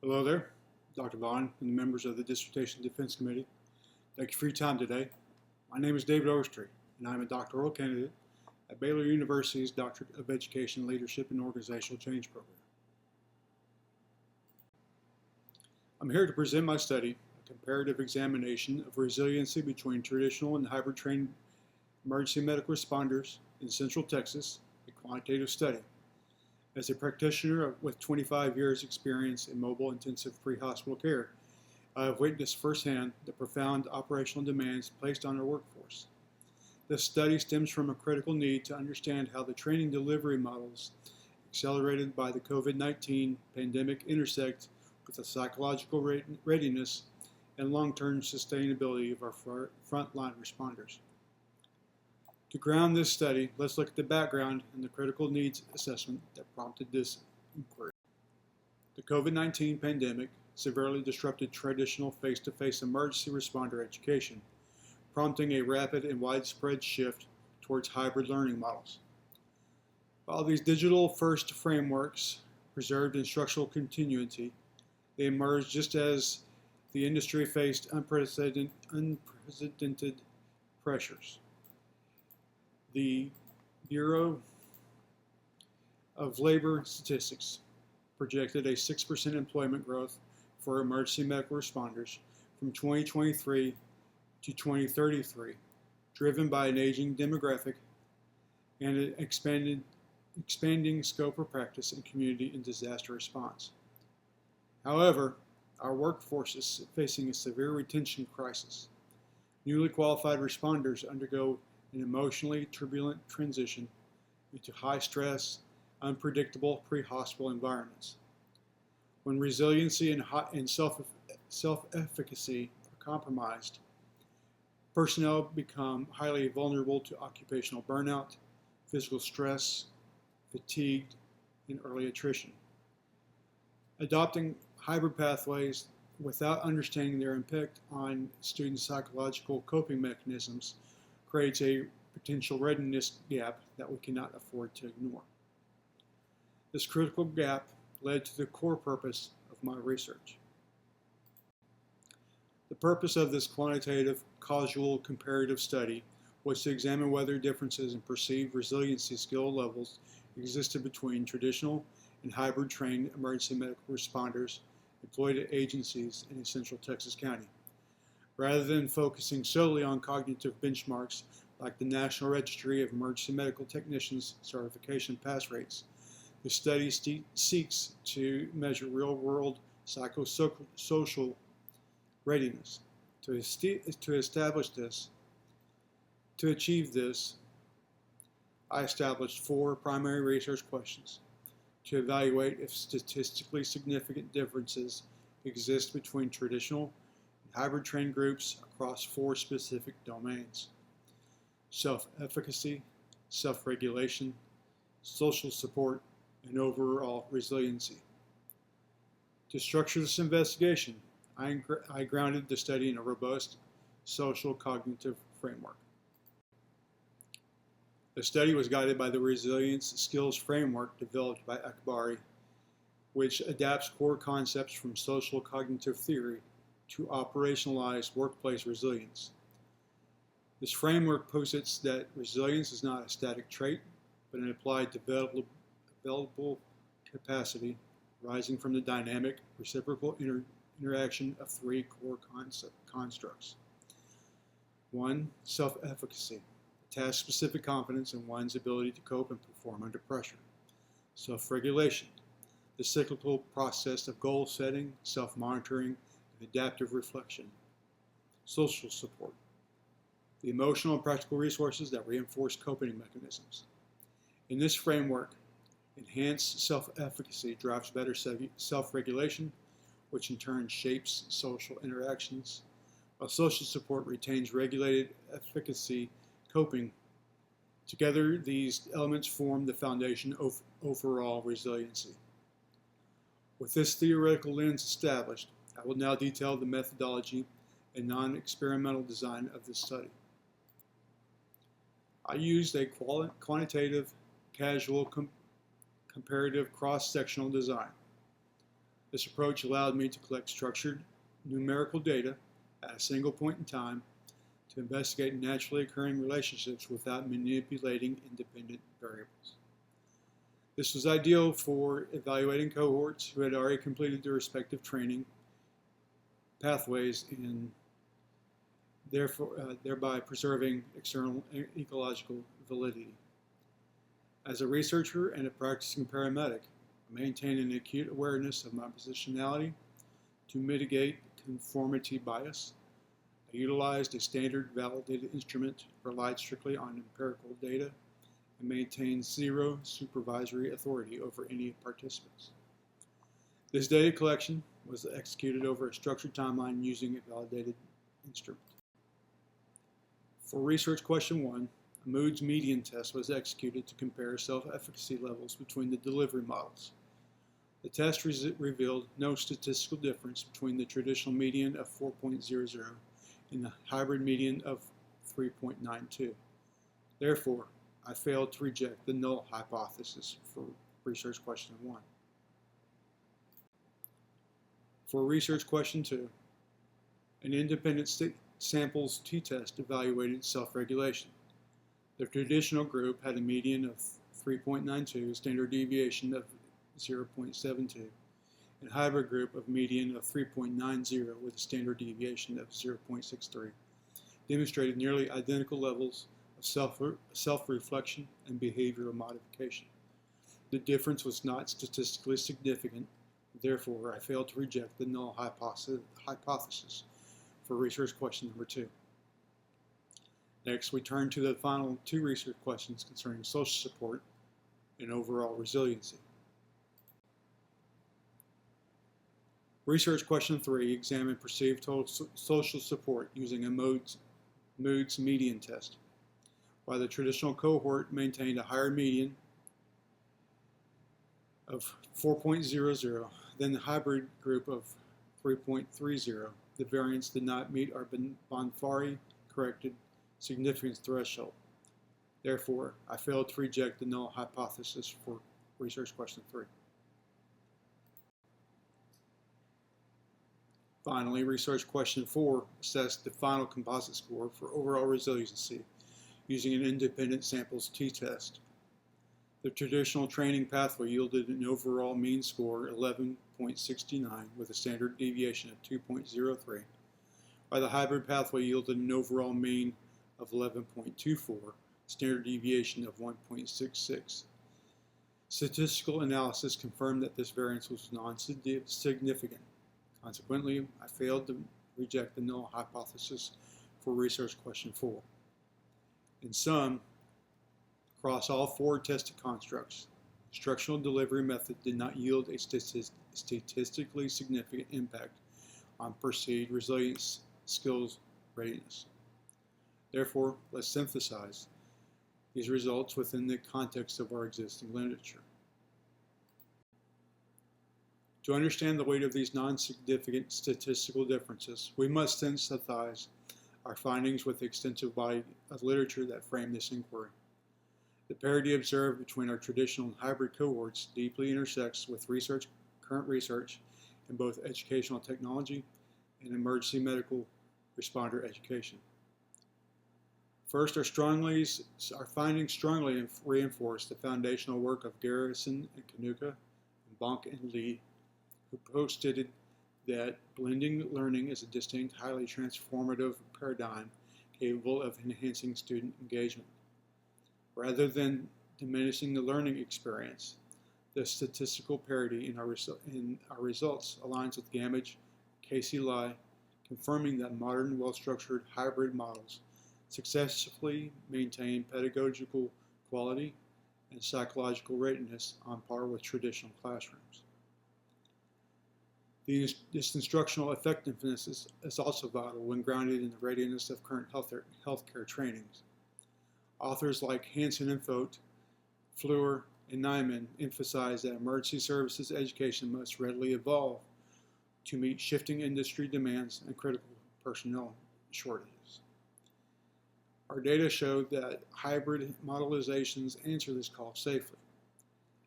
Hello there, Dr. Vaughn and the members of the Dissertation Defense Committee. Thank you for your time today. My name is David Overstreet, and I'm a doctoral candidate at Baylor University's Doctorate of Education, Leadership, and Organizational Change program. I'm here to present my study, a comparative examination of resiliency between traditional and hybrid trained emergency medical responders in Central Texas, a quantitative study. As a practitioner with 25 years experience in mobile intensive pre-hospital care, I have witnessed firsthand the profound operational demands placed on our workforce. This study stems from a critical need to understand how the training delivery models accelerated by the COVID-19 pandemic intersect with the psychological readiness and long-term sustainability of our frontline responders. To ground this study, let's look at the background and the critical needs assessment that prompted this inquiry. The COVID-19 pandemic severely disrupted traditional face-to-face emergency responder education, prompting a rapid and widespread shift towards hybrid learning models. While these digital-first frameworks preserved instructional continuity, they emerged just as the industry faced unprecedented pressures. The Bureau of Labor Statistics projected a 6% employment growth for emergency medical responders from 2023 to 2033, driven by an aging demographic and an expanding scope of practice in community and disaster response. However, our workforce is facing a severe retention crisis. Newly qualified responders undergo an emotionally turbulent transition into high-stress, unpredictable pre-hospital environments. When resiliency and self-efficacy are compromised, personnel become highly vulnerable to occupational burnout, physical stress, fatigue, and early attrition. Adopting hybrid pathways without understanding their impact on student psychological coping mechanisms creates a potential readiness gap that we cannot afford to ignore. This critical gap led to the core purpose of my research. The purpose of this quantitative causal comparative study was to examine whether differences in perceived resiliency skill levels existed between traditional and hybrid trained emergency medical responders employed at agencies in a Central Texas county. Rather than focusing solely on cognitive benchmarks like the National Registry of Emergency Medical Technicians certification pass rates, the study seeks to measure real-world psychosocial readiness. To achieve this, I established 4 primary research questions to evaluate if statistically significant differences exist between traditional hybrid trained groups across 4 specific domains: self-efficacy, self-regulation, social support, and overall resiliency. To structure this investigation, I grounded the study in a robust social cognitive framework. The study was guided by the Resilience Skills Framework developed by Akbari, which adapts core concepts from social cognitive theory to operationalize workplace resilience. This framework posits that resilience is not a static trait, but an applied developable capacity rising from the dynamic reciprocal interaction of 3 core constructs. 1. Self-efficacy, task-specific confidence in one's ability to cope and perform under pressure. Self-regulation, the cyclical process of goal setting, self-monitoring, and adaptive reflection. Social support, the emotional and practical resources that reinforce coping mechanisms. In this framework, enhanced self-efficacy drives better self-regulation, which in turn shapes social interactions, while social support retains regulated efficacy coping. Together, these elements form the foundation of overall resiliency. With this theoretical lens established, I will now detail the methodology and non-experimental design of this study. I used a quantitative, casual, comparative cross-sectional design. This approach allowed me to collect structured numerical data at a single point in time to investigate naturally occurring relationships without manipulating independent variables. This was ideal for evaluating cohorts who had already completed their respective training pathways and thereby preserving external ecological validity. As a researcher and a practicing paramedic, I maintain an acute awareness of my positionality to mitigate conformity bias. I utilized a standard validated instrument, relied strictly on empirical data, and maintained zero supervisory authority over any participants. This data collection was executed over a structured timeline using a validated instrument. For research question 1, a Moods median test was executed to compare self-efficacy levels between the delivery models. The test revealed no statistical difference between the traditional median of 4.00 and the hybrid median of 3.92. Therefore, I failed to reject the null hypothesis for research question 1. For research question 2, an independent samples t-test evaluated self-regulation. The traditional group had a median of 3.92, standard deviation of 0.72, and hybrid group of median of 3.90 with a standard deviation of 0.63, demonstrated nearly identical levels of self-reflection and behavioral modification. The difference was not statistically significant, therefore I failed to reject the null hypothesis for research question number 2. Next, we turn to the final 2 research questions concerning social support and overall resiliency. Research question 3 examined perceived total social support using a Moods median test. While the traditional cohort maintained a higher median of 4.00 than the hybrid group of 3.30, the variance did not meet our Bonfari corrected significance threshold. Therefore, I failed to reject the null hypothesis for research question 3. Finally, research question 4 assessed the final composite score for overall resiliency using an independent samples t-test. The traditional training pathway yielded an overall mean score 11.69 with a standard deviation of 2.03, while the hybrid pathway yielded an overall mean of 11.24, standard deviation of 1.66. Statistical analysis confirmed that this variance was non-significant. Consequently, I failed to reject the null hypothesis for research question 4. In sum, across all 4 tested constructs, instructional delivery method did not yield a statistically significant impact on perceived resilience skills readiness. Therefore, let's synthesize these results within the context of our existing literature. To understand the weight of these non-significant statistical differences, we must synthesize our findings with the extensive body of literature that frame this inquiry. The parity observed between our traditional and hybrid cohorts deeply intersects with current research in both educational technology and emergency medical responder education. First, our findings strongly reinforce the foundational work of Garrison and Kanuka, and Bonk and Lee, who postulated that blending learning is a distinct, highly transformative paradigm capable of enhancing student engagement. Rather than diminishing the learning experience, the statistical parity in our results aligns with Gamage, Casey Lai, confirming that modern, well-structured hybrid models successfully maintain pedagogical quality and psychological readiness on par with traditional classrooms. This instructional effectiveness is also vital when grounded in the readiness of current healthcare trainings. Authors like Hansen and Fote, Fleur, and Nyman emphasize that emergency services education must readily evolve to meet shifting industry demands and critical personnel shortages. Our data showed that hybrid modelizations answer this call safely.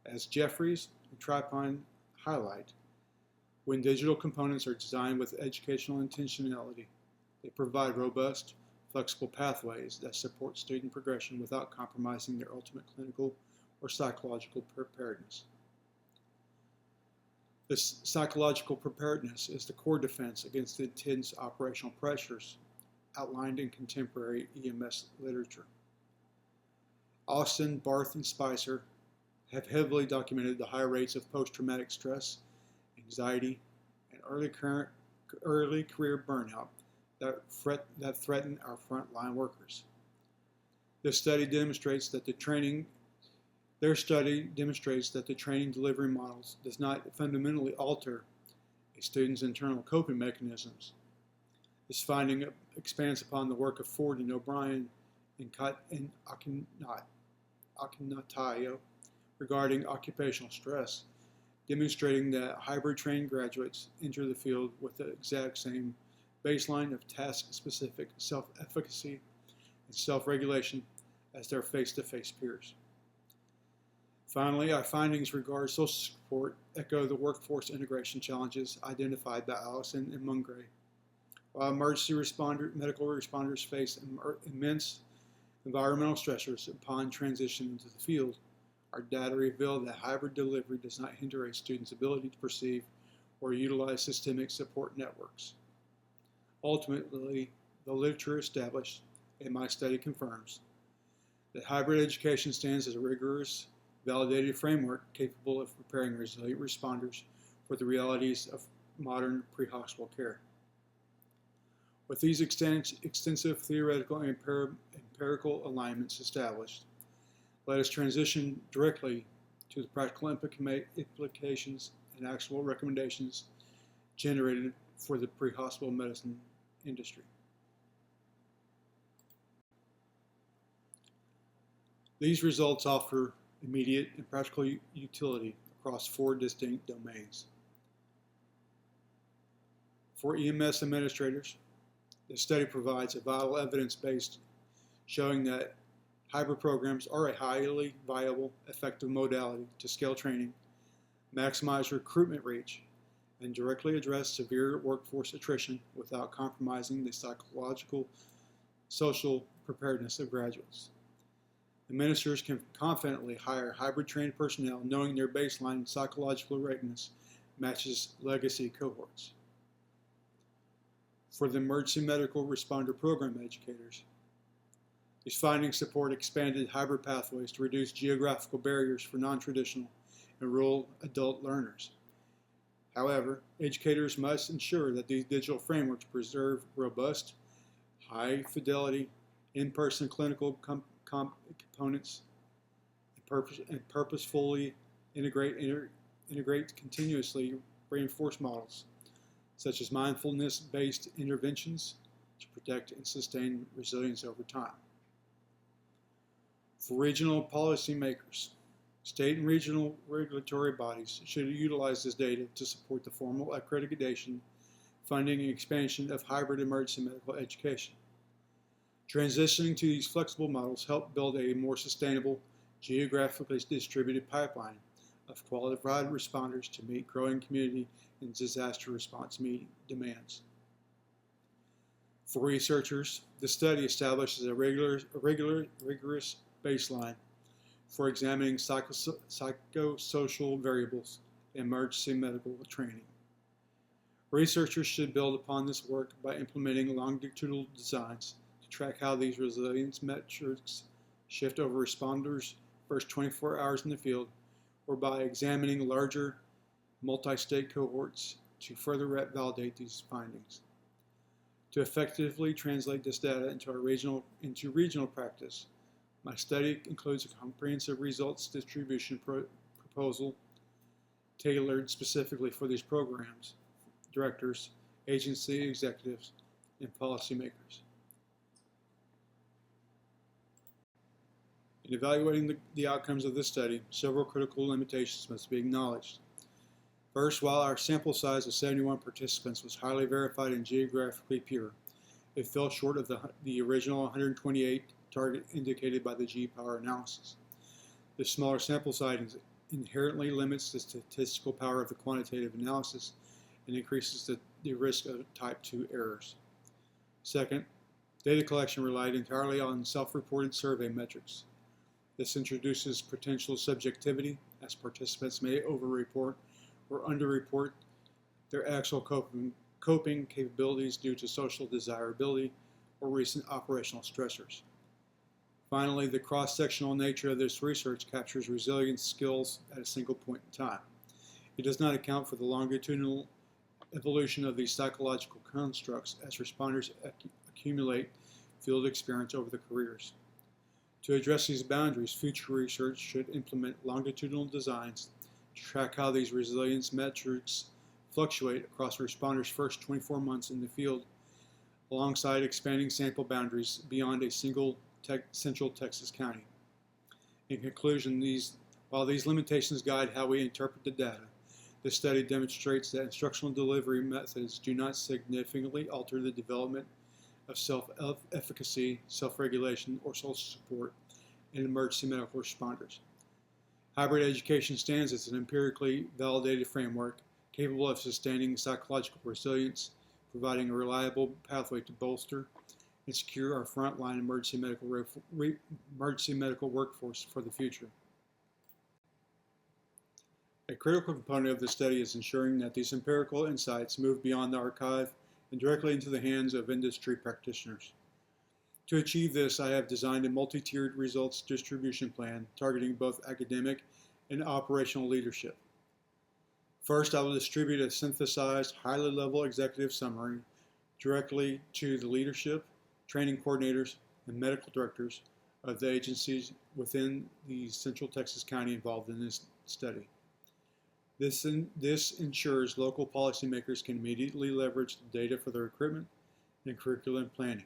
As Jeffries and Tripine highlight, When digital components are designed with educational intentionality, they provide robust, flexible pathways that support student progression without compromising their ultimate clinical or psychological preparedness. This psychological preparedness is the core defense against the intense operational pressures outlined in contemporary EMS literature. Austin, Barth, and Spicer have heavily documented the high rates of post-traumatic stress, anxiety, and early career burnout that threaten our frontline workers. Their study demonstrates that the training delivery models does not fundamentally alter a student's internal coping mechanisms. This finding expands upon the work of Ford and O'Brien and Akinatayo regarding occupational stress, demonstrating that hybrid-trained graduates enter the field with the exact same baseline of task-specific self-efficacy and self-regulation as their face-to-face peers. Finally, our findings regarding social support echo the workforce integration challenges identified by Allison and Mungray. While medical responders face immense environmental stressors upon transition into the field, our data reveal that hybrid delivery does not hinder a student's ability to perceive or utilize systemic support networks. Ultimately, the literature established, and my study confirms, that hybrid education stands as a rigorous, validated framework capable of preparing resilient responders for the realities of modern pre-hospital care. With these extensive theoretical and empirical alignments established, let us transition directly to the practical implications and actual recommendations generated for the pre-hospital medicine industry. These results offer immediate and practical utility across 4 distinct domains. For EMS administrators, the study provides a vital evidence base showing that hybrid programs are a highly viable, effective modality to scale training, maximize recruitment reach, and directly address severe workforce attrition without compromising the psychological, social preparedness of graduates. Administrators can confidently hire hybrid-trained personnel knowing their baseline psychological readiness matches legacy cohorts. For the emergency medical responder program educators, these findings support expanded hybrid pathways to reduce geographical barriers for non-traditional and rural adult learners. However, educators must ensure that these digital frameworks preserve robust, high-fidelity, in-person clinical components and purposefully integrate continuously reinforced models, such as mindfulness-based interventions to protect and sustain resilience over time. For regional policymakers, state and regional regulatory bodies should utilize this data to support the formal accreditation, funding, and expansion of hybrid emergency medical education. Transitioning to these flexible models help build a more sustainable, geographically distributed pipeline of qualified responders to meet growing community and disaster response demands. For researchers, the study establishes a rigorous baseline for examining psychosocial variables in emergency medical training. Researchers should build upon this work by implementing longitudinal designs to track how these resilience metrics shift over responders' first 24 hours in the field, or by examining larger multi-state cohorts to further validate these findings. To effectively translate this data into regional practice, my study includes a comprehensive results distribution proposal tailored specifically for these programs, directors, agency executives, and policymakers. In evaluating the outcomes of this study, several critical limitations must be acknowledged. First, while our sample size of 71 participants was highly verified and geographically pure, it fell short of the original 128 target indicated by the G-power analysis. This smaller sample size inherently limits the statistical power of the quantitative analysis and increases the risk of type 2 errors. Second, data collection relied entirely on self-reported survey metrics. This introduces potential subjectivity, as participants may over-report or under-report their actual coping capabilities due to social desirability or recent operational stressors. Finally, the cross-sectional nature of this research captures resilience skills at a single point in time. It does not account for the longitudinal evolution of these psychological constructs as responders accumulate field experience over their careers. To address these boundaries, future research should implement longitudinal designs to track how these resilience metrics fluctuate across responders' first 24 months in the field, alongside expanding sample boundaries beyond a single central Texas county. In conclusion, while these limitations guide how we interpret the data, this study demonstrates that instructional delivery methods do not significantly alter the development of self-efficacy, self-regulation, or social support in emergency medical responders. Hybrid education stands as an empirically validated framework capable of sustaining psychological resilience, providing a reliable pathway to bolster and secure our frontline emergency medical workforce for the future. A critical component of the study is ensuring that these empirical insights move beyond the archive and directly into the hands of industry practitioners. To achieve this, I have designed a multi-tiered results distribution plan targeting both academic and operational leadership. First, I will distribute a synthesized, highly level executive summary directly to the leadership, training coordinators, and medical directors of the agencies within the Central Texas County involved in this study. This ensures local policymakers can immediately leverage the data for their recruitment and curriculum planning.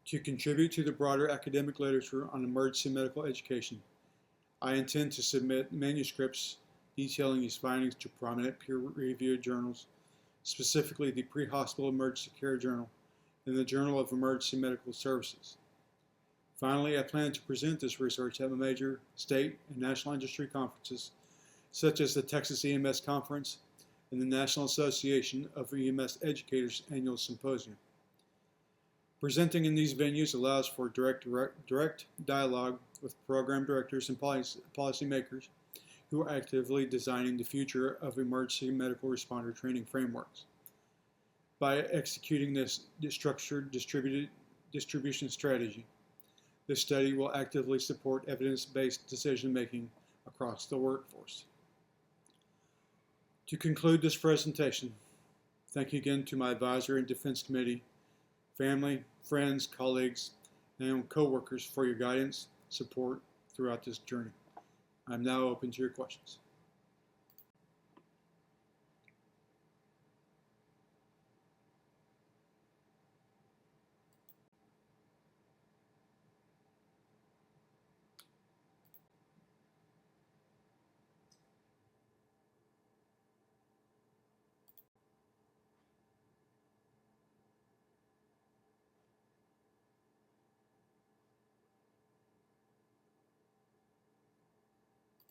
To contribute to the broader academic literature on emergency medical education, I intend to submit manuscripts detailing these findings to prominent peer-reviewed journals, specifically the Pre-Hospital Emergency Care Journal and the Journal of Emergency Medical Services. Finally, I plan to present this research at major state and national industry conferences, such as the Texas EMS Conference and the National Association of EMS Educators Annual Symposium. Presenting in these venues allows for direct dialogue with program directors and policymakers who are actively designing the future of emergency medical responder training frameworks. By executing this structured distribution strategy, this study will actively support evidence-based decision-making across the workforce. To conclude this presentation, thank you again to my advisor and defense committee, family, friends, colleagues, and coworkers for your guidance, support throughout this journey. I'm now open to your questions.